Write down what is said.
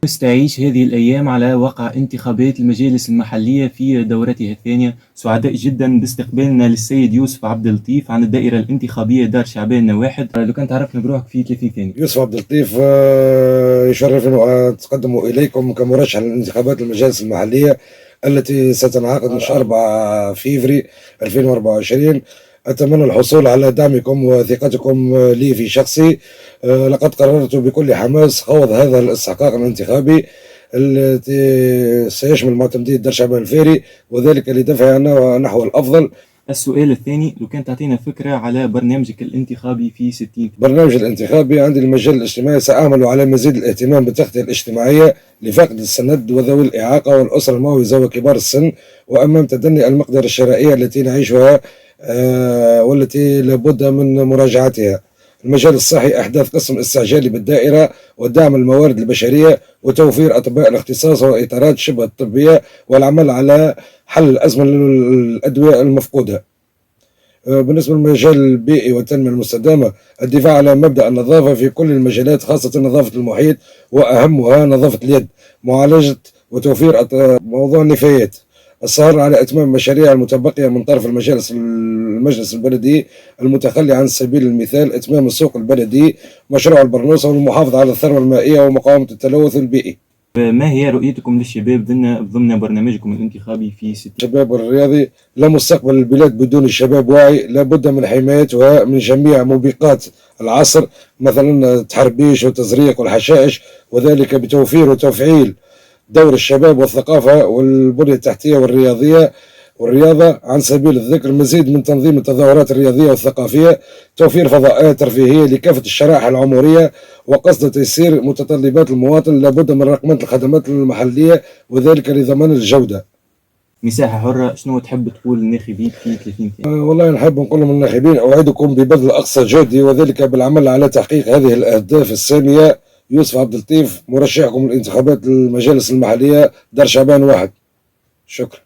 تعيش هذه الأيام على وقع انتخابات المجالس المحلية في دورتها الثانية. سعداء جدا باستقبالنا للسيد يوسف عبد اللطيف عن الدائرة الانتخابية دار شعبان واحد. لو كان تعرفنا بروحك في 30 ثانية. يوسف عبد اللطيف، يشرفني أن أتقدم إليكم كمرشح للانتخابات المجالس المحلية التي ستنعقد من شهر 4 فيفري 2024. أتمنى الحصول على دعمكم وثقتكم لي في شخصي. لقد قررت بكل حماس خوض هذا الاستحقاق الانتخابي التي سيشمل معتمدي دار شعبان الفيري، وذلك لدفعنا نحو الأفضل. السؤال الثاني، لو كان تعطينا فكرة على برنامجك الانتخابي في 60. برنامج الانتخابي عندي المجال الاجتماعي، سأعمل على مزيد الاهتمام بالتغطية الاجتماعية لفقد السند وذوي الإعاقة والأسر المعوزة وكبار السن، وأمام تدني المقدرة الشرائية التي نعيشها والتي لابد من مراجعتها. المجال الصحي، أحداث قسم استعجالي بالدائرة ودعم الموارد البشرية وتوفير أطباء الاختصاص وإطارات شبه الطبية والعمل على حل الأزمة الأدوية المفقودة. بالنسبة للمجال البيئي والتنمية المستدامة، الدفاع على مبدأ النظافة في كل المجالات، خاصة نظافة المحيط وأهمها نظافة اليد، معالجة وتوفير موضوع النفايات، السهر على إتمام المشاريع المتبقية من طرف المجلس البلدي المتخلي عن سبيل المثال إتمام السوق البلدي، مشروع البرنوسة والمحافظة على الثروة المائية ومقاومة التلوث البيئي. ما هي رؤيتكم للشباب ضمن برنامجكم الانتخابي في 60؟ الشباب والرياضي، لا مستقبل البلاد بدون الشباب واعي، لابد من حمايتها من جميع موبقات العصر، مثلا التحربيش والتزريق والحشائش، وذلك بتوفير وتفعيل دور الشباب والثقافة والبنية التحتية والرياضة. عن سبيل الذكر، مزيد من تنظيم التظاهرات الرياضية والثقافية، توفير فضاءات ترفيهية لكافة الشرائح العمرية، وقصد تيسير متطلبات المواطن. لابد من رقمنة الخدمات المحلية وذلك لضمان الجودة. مساحة حرة، شنو تحب تقول للناخبين في 30 ثانية؟ والله نحب نقول لهم الناخبين، أوعدكم ببذل أقصى جهدي وذلك بالعمل على تحقيق هذه الأهداف السامية. يوسف عبد اللطيف، مرشحكم للانتخابات المجالس المحلية دار شعبان واحد. شكرا.